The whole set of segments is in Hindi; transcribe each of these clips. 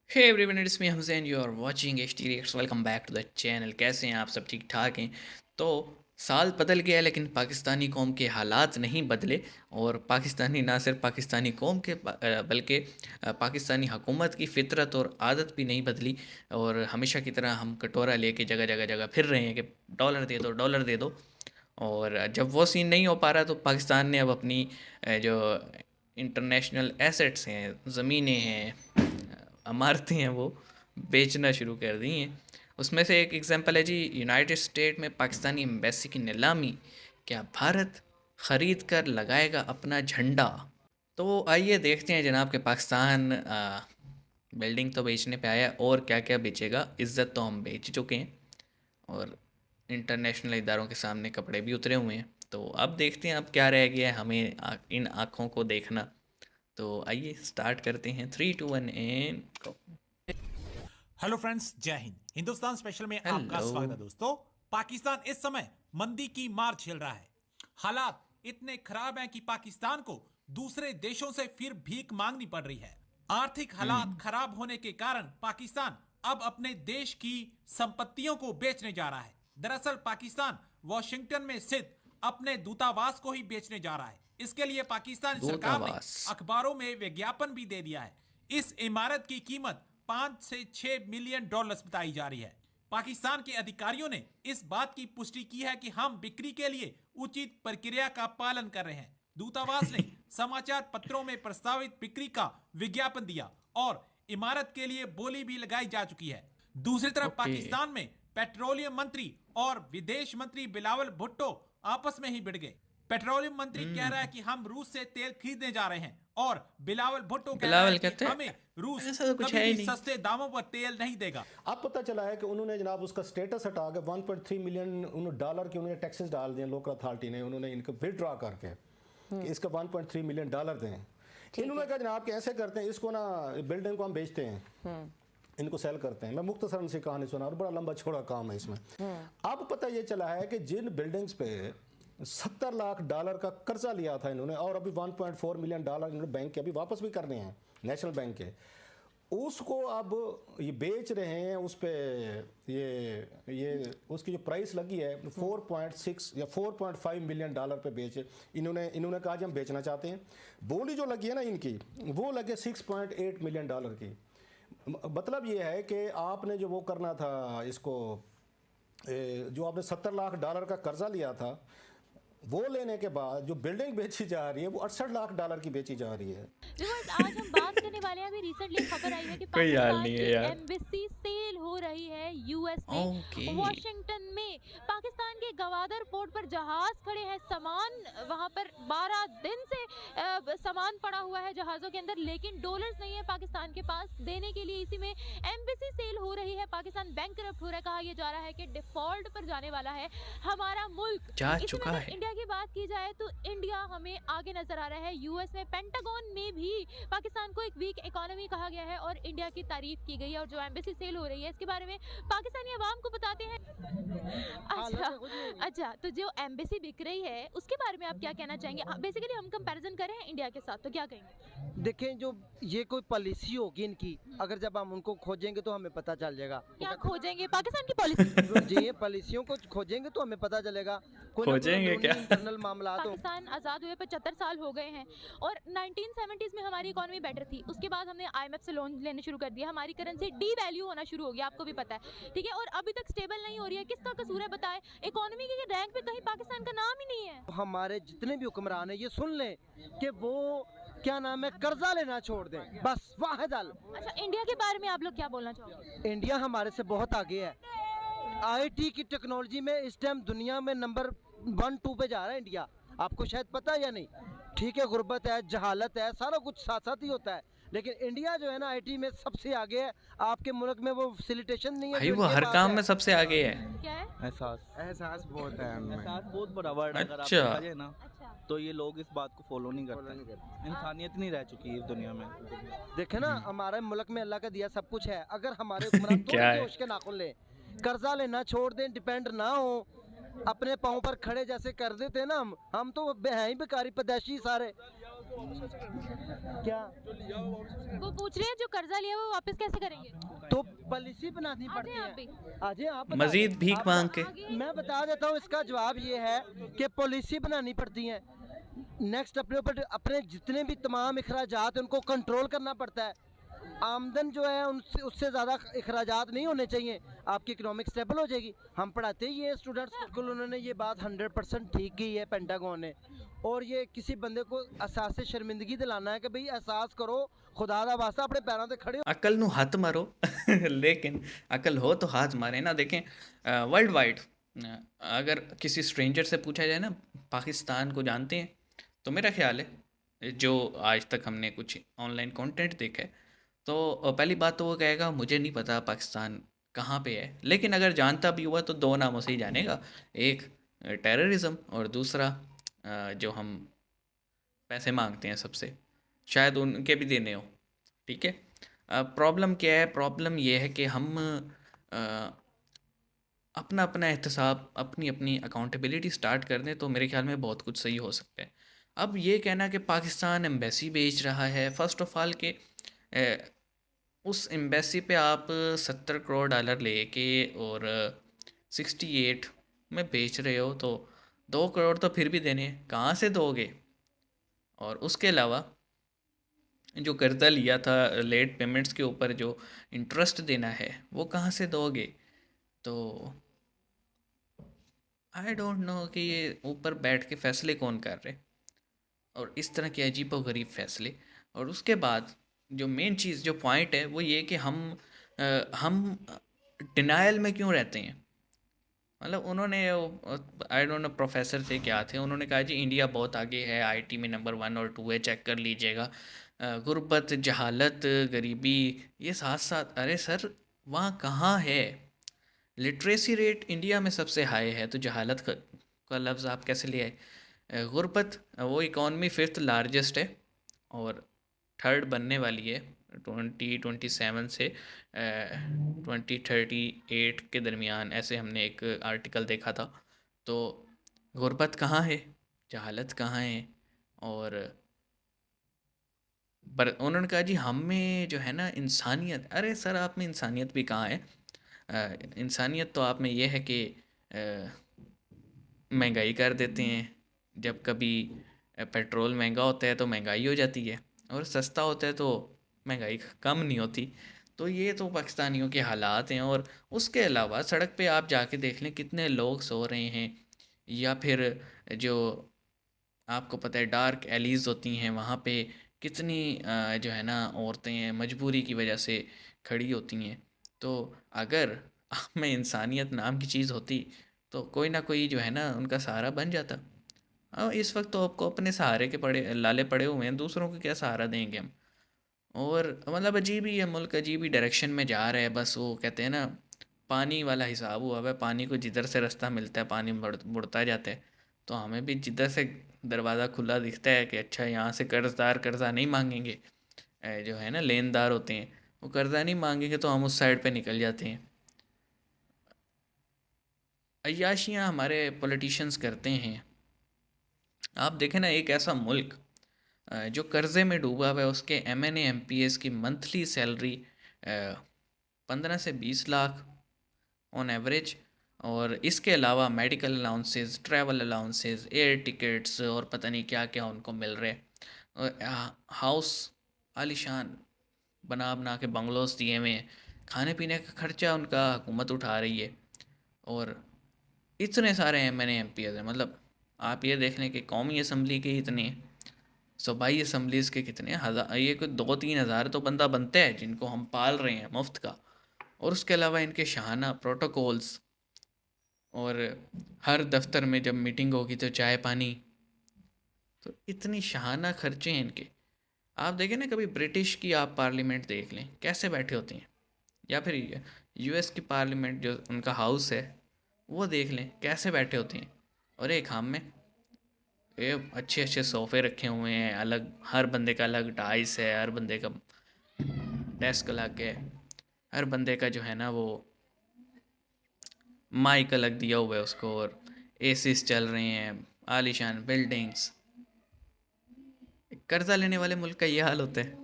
Hey everyone it's me Hamzain you are watching H T reacts. Welcome back to the channel. कैसे हैं आप? सब ठीक ठाक हैं? तो साल बदल गया लेकिन पाकिस्तानी कौम के हालात नहीं बदले। और पाकिस्तानी ना सिर्फ पाकिस्तानी कौम के बल्कि पाकिस्तानी हुकूमत की फ़ितरत और आदत भी नहीं बदली। और हमेशा की तरह हम कटोरा लेके जगह जगह जगह फिर रहे हैं कि डॉलर दे दो, डॉलर दे दो। और जब वो सीन नहीं हो पा रहा तो पाकिस्तान ने अब अपनी जो इंटरनेशनल एसेट्स हैं, ज़मीनें हैं, इमारतें हैं, वो बेचना शुरू कर दी हैं। उसमें से एक एग्जांपल है जी, यूनाइटेड स्टेट में पाकिस्तानी एम्बेसी की नीलामी। क्या भारत ख़रीद कर लगाएगा अपना झंडा? तो आइए देखते हैं जनाब के पाकिस्तान बिल्डिंग तो बेचने पे आया, और क्या क्या बेचेगा। इज़्ज़त तो हम बेच चुके हैं और इंटरनेशनल इदारों के सामने कपड़े भी उतरे हुए हैं। तो अब देखते हैं अब क्या रह गया है हमें इन आँखों को देखना। तो आइए स्टार्ट करते हैं। 3 2 1 एंड गो। हेलो फ्रेंड्स, जय हिंद। हिंदुस्तान स्पेशल में आपका हेलो। स्वागत है दोस्तों। पाकिस्तान इस समय मंदी की मार झेल रहा है। हालात इतने खराब हैं कि पाकिस्तान को दूसरे देशों से फिर भीख मांगनी पड़ रही है। आर्थिक हालात खराब होने के कारण पाकिस्तान अब अपने देश की संपत्तियों को बेचने जा रहा है। दरअसल पाकिस्तान वॉशिंगटन में स्थित अपने दूतावास को ही बेचने जा रहा है। इसके लिए पाकिस्तान सरकार ने दूतावास। अखबारों में विज्ञापन भी दे दिया है। इस इमारत की कीमत 5 से 6 मिलियन डॉलर्स बताई जा रही है। पाकिस्तान के अधिकारियों ने इस बात की पुष्टि की है कि हम बिक्री के लिए उचित प्रक्रिया का पालन कर रहे हैं। दूतावास ने समाचार पत्रों में प्रस्तावित बिक्री का विज्ञापन दिया और इमारत के लिए बोली भी लगाई जा चुकी है। दूसरी तरफ ओके। पाकिस्तान में पेट्रोलियम मंत्री और विदेश मंत्री बिलावल भुट्टो आपस में ही भिड़ गए। पेट्रोलियम मंत्री कह रहा है कि हम रूस से तेल खरीदने जा रहे हैं और बिलावल भुट्टो कह रहा है बिलावल कि कहते हमें हैं रूस ऐसा तो कुछ कभी है ही भी नहीं। सस्ते दामों पर तेल नहीं देगा। अब पता चला है कि उन्होंने जनाब उसका स्टेटस हटा के 1.3 मिलियन डॉलर के उन्होंने टैक्सेस डाल दिए लोकल अथॉरिटी ने। उन्होंने इनको विदड्रॉ करके कि इसका 1.3 मिलियन डॉलर दें। इन्होंने कहा जनाब कि ऐसे करते हैं, इसको ना बिल्डिंग को हम बेचते हैं, इनको सेल करते हैं। मैं मुख्तसरन सी कहानी सुना और बड़ा लंबा छोड़ा काम है इसमें। अब पता ये चला है कि जिन बिल्डिंग्स पे 70 लाख डॉलर का कर्जा लिया था इन्होंने, और अभी 1.4 मिलियन डॉलर इन्होंने बैंक के अभी वापस भी करने हैं, नेशनल बैंक के, उसको अब ये बेच रहे हैं। उस पे ये उसकी जो प्राइस लगी है 4.6 या 4.5 मिलियन डॉलर पे बेचे इन्होंने कहा कि हम बेचना चाहते हैं। बोली जो लगी है ना इनकी, वो लगे 6.8 मिलियन डॉलर की। मतलब ये है कि आपने जो वो करना था इसको, जो आपने 70 लाख डॉलर का कर्जा लिया था, वो लेने के बाद जो बिल्डिंग बेची जा रही है वो 68 लाख डॉलर की बेची जा रही है। व्यूअर्स, आज हम बात करने वाले हैं। अभी रिसेंटली खबर आई है कि कोई हाल पाकिस्तान नहीं है की यार। एम्बेसी सेल हो रही है यूएस में, ओके। वॉशिंगटन में। पाकिस्तान के गवादर पोर्ट पर जहाज खड़े हैं, सामान वहां पर 12 दिन से सामान पड़ा हुआ है जहाजों के अंदर, लेकिन डॉलर्स नहीं है पाकिस्तान के पास देने के लिए। इसी में एम्बेसी सेल हो रही है। पाकिस्तान बैंकरप्ट हो रहा है। कहा यह जा रहा है कि डिफॉल्ट पर जाने वाला है हमारा मुल्क। जा इसी में चुका अगर है। इंडिया की बात की जाए तो इंडिया हमें आगे नजर आ रहा है। यूएस में पेंटागन में भी पाकिस्तान को एक वीक इकोनॉमी कहा गया है और इंडिया की तारीफ की गई है। और जो एम्बेसी सेल हो रही है इसके बारे में पाकिस्तानी अवाम को बताते हैं। अच्छा, अच्छा, तो जो एम्बेसी बिक रही है उसके बारे में आप क्या कहना चाहेंगे? बेसिकली हम कंपैरिजन कर रहे हैं इंडिया के साथ, तो क्या कहेंगे? देखें, जो ये कोई पॉलिसी होगी इनकी, अगर जब हम उनको खोजेंगे तो हमें पता चल जाएगा। क्या खोजेंगे? पाकिस्तान की पॉलिसी। जी, ये पॉलिसियों को खोजेंगे तो हमें पता चलेगा। कोई ना कोई खोजेंगे क्या? इंटरनल मामला हो। पाकिस्तान आज़ाद हुए 75 साल हो गए हैं और 1970s में हमारी इकोनॉमी बेटर थी। उसके बाद हमने आईएमएफ से लोन लेने शुरू कर दिया, हमारी करेंसी डी वैल्यू होना शुरू हो गया, आपको भी पता है, ठीक है? और अभी तक स्टेबल नहीं हो रही है। किसका कसूर है बताएं? इकोनॉमी के रैंक पे कहीं पाकिस्तान का नाम ही नहीं है। हमारे जितने भी हुक्मरान हैं ये सुन लें कि वो क्या नाम है, कर्जा लेना छोड़ दें, बस वाहिद हल। अच्छा, इंडिया के बारे में आप लोग क्या बोलना चाहोगे? इंडिया हमारे से बहुत आगे है। आईटी की टेक्नोलॉजी में इस टाइम दुनिया में नंबर 1 2 पे जा रहा है इंडिया। आपको शायद पता है या नहीं? ठीक है, गुर्बत है, जहालत है, सारा कुछ साथ साथ ही होता है, लेकिन इंडिया जो है ना आईटी में सबसे आगे है। आपके मुल्क में वो फैसिलिटेशन नहीं है भाई जो वो इनके हर पास काम है। में सबसे आगे है। क्या है? एहसास बहुत है हमें। एहसास बहुत बड़ा वर्ड है। अगर आप अच्छा। देखा जाए ना अच्छा, तो ये लोग इस बात को फॉलो नहीं करते। इंसानियत नहीं रह चुकी है इस दुनिया में। देखे ना, हमारे मुल्क में अल्लाह का दिया सब कुछ है। अगर हमारे हुक्मरान क्या थोड़े है? से होश के नाखुन लें, कर्जा लेना छोड़ दें, डिपेंड ना हो, अपने पाँव पर खड़े जैसे कर देते ना, हम तो हैं ही बेकारी पैदाशी सारे। क्या वो पूछ रहे हैं जो कर्जा लिया वो वापस कैसे करेंगे? तो पॉलिसी बनानी आ पड़ती जाएं है। आप भी। आ जाए आप बता मजीद दें। भीख आप मांग के। मैं बता देता हूँ, इसका जवाब ये है कि पॉलिसी बनानी पड़ती है। नेक्स्ट अपने ऊपर अपने जितने भी तमाम अखराजात हैं उनको कंट्रोल करना पड़ता है। आमदन जो है उनसे उससे ज़्यादा अखराजात नहीं होने चाहिए, आपकी इकोनॉमिक स्टेबल हो जाएगी। हम पढ़ाते ही ये स्टूडेंट्स, बिल्कुल उन्होंने ये बात 100% ठीक की है पेंटागन ने। और ये किसी बंदे को एहसास से शर्मिंदगी दिलाना है कि भाई एहसास करो, खुदा दा वास्ता अपने पैरों पे खड़े हो। अकल नु हाथ मारो लेकिन अकल हो तो हाथ मारे ना। देखें वर्ल्ड वाइड अगर किसी स्ट्रेंजर से पूछा जाए ना पाकिस्तान को जानते हैं, तो मेरा ख्याल है जो आज तक हमने कुछ ऑनलाइन कंटेंट देखा है, तो पहली बात तो वो कहेगा मुझे नहीं पता पाकिस्तान कहाँ पे है। लेकिन अगर जानता भी हुआ तो दो नामों से ही जानेगा, एक टेररिज्म और दूसरा जो हम पैसे मांगते हैं सबसे, शायद उनके भी देने हो। ठीक है, प्रॉब्लम क्या है? प्रॉब्लम ये है कि हम अ, अपना अपना एहतसाब, अपनी अपनी अकाउंटेबिलिटी स्टार्ट कर दें तो मेरे ख्याल में बहुत कुछ सही हो सकता है। अब ये कहना कि पाकिस्तान एम्बेसी बेच रहा है, फ़र्स्ट ऑफ ऑल के उस एम्बेसी पे आप 70 करोड़ डॉलर लेके और 68 में बेच रहे हो, तो 2 करोड़ तो फिर भी देने हैं, कहाँ से दोगे? और उसके अलावा जो कर्जा लिया था लेट पेमेंट्स के ऊपर, जो इंटरेस्ट देना है वो कहाँ से दोगे? तो आई डोंट नो कि ये ऊपर बैठ के फैसले कौन कर रहे, और इस तरह के अजीबो गरीब फैसले। और उसके बाद जो मेन चीज़, जो पॉइंट है वो ये कि हम डिनायल में क्यों रहते हैं। मतलब उन्होंने, आई डोंट नो प्रोफेसर थे क्या थे, उन्होंने कहा जी इंडिया बहुत आगे है, आईटी में नंबर 1 और 2 है, चेक कर लीजिएगा। गुर्बत, जहालत, गरीबी, ये साथ साथ, अरे सर वहाँ कहाँ है? लिटरेसी रेट इंडिया में सबसे हाई है, तो जहालत का लफ्ज़ आप कैसे ले आए? गुर्बत, वो इकॉनमी 5th लार्जेस्ट है और 3rd बनने वाली है 2027 से 2038 के दरमियान, ऐसे हमने एक आर्टिकल देखा था। तो गुर्बत कहाँ है, जहालत कहाँ है? और पर उन्होंने कहा जी हम में जो है ना इंसानियत, अरे सर आप में इंसानियत भी कहाँ है? इंसानियत तो आप में ये है कि महंगाई कर देते हैं। जब कभी पेट्रोल महंगा होता है तो महंगाई हो जाती है, और सस्ता होता है तो महंगाई कम नहीं होती। तो ये तो पाकिस्तानियों के हालात हैं। और उसके अलावा सड़क पे आप जाके देख लें कितने लोग सो रहे हैं, या फिर जो आपको पता है डार्क एलीज होती हैं वहाँ पे कितनी जो है ना औरतें मजबूरी की वजह से खड़ी होती हैं। तो अगर आप में इंसानियत नाम की चीज़ होती तो कोई ना कोई जो है ना उनका सहारा बन जाता। इस वक्त तो आपको अपने सहारे के पड़े लाले पड़े हुए हैं, दूसरों को क्या सहारा देंगे हम? और मतलब अजीब ही है मुल्क, अजीब ही डायरेक्शन में जा रहा है। बस वो कहते हैं ना पानी वाला हिसाब हुआ है, पानी को जिधर से रास्ता मिलता है पानी मुड़ता जाता है। तो हमें भी जिधर से दरवाज़ा खुला दिखता है कि अच्छा यहाँ से कर्जदार कर्जा नहीं मांगेंगे, जो है ना लेनदार होते हैं वो कर्जा नहीं मांगेंगे, तो हम उस साइड पे निकल जाते हैं। अय्याशियाँ हमारे पॉलिटिशियंस करते हैं। आप देखें ना एक ऐसा मुल्क जो कर्ज़े में डूबा हुआ है, उसके MNA MPs की मंथली सैलरी 15 से 20 लाख ऑन एवरेज। और इसके अलावा medical allowances, travel allowances, air tickets और पता नहीं क्या क्या उनको मिल रहे हैं। और हाउस आलीशान बना बना के बंगलोज दिए हुए हैं, खाने पीने का खर्चा उनका हुकूमत उठा रही है। और इतने सारे MNA MPs हैं, मतलब आप ये देख लें कि कौमी असम्बली के इतने, सूबाई असम्बलीज़ के कितने हज़ार, ये कोई 2-3 हज़ार तो बंदा बनता है जिनको हम पाल रहे हैं मुफ्त का। और उसके अलावा इनके शाहाना प्रोटोकॉल्स, और हर दफ्तर में जब मीटिंग होगी तो चाय पानी, तो इतनी शाहाना खर्चे हैं इनके। आप देखें ना कभी ब्रिटिश की आप पार्लियामेंट देख लें कैसे बैठे होते हैं, या फिर US की पार्लियामेंट जो उनका हाउस है वो देख लें कैसे बैठे होते हैं। और एक हम में ये अच्छे अच्छे सोफ़े रखे हुए हैं, अलग हर बंदे का अलग डाइस है, हर बंदे का डेस्क अलग है, हर बंदे का जो है ना वो माइक अलग दिया हुआ है उसको, और एसीज चल रहे हैं, आलीशान बिल्डिंग्स। कर्जा लेने वाले मुल्क का ये हाल होता है।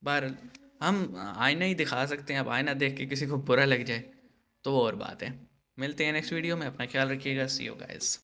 बहरहाल हम आईना ही दिखा सकते हैं, अब आईना देख के किसी को बुरा लग जाए तो वो और बात है। मिलते हैं नेक्स्ट वीडियो में, अपना ख्याल रखिएगा। सी यू गाइस।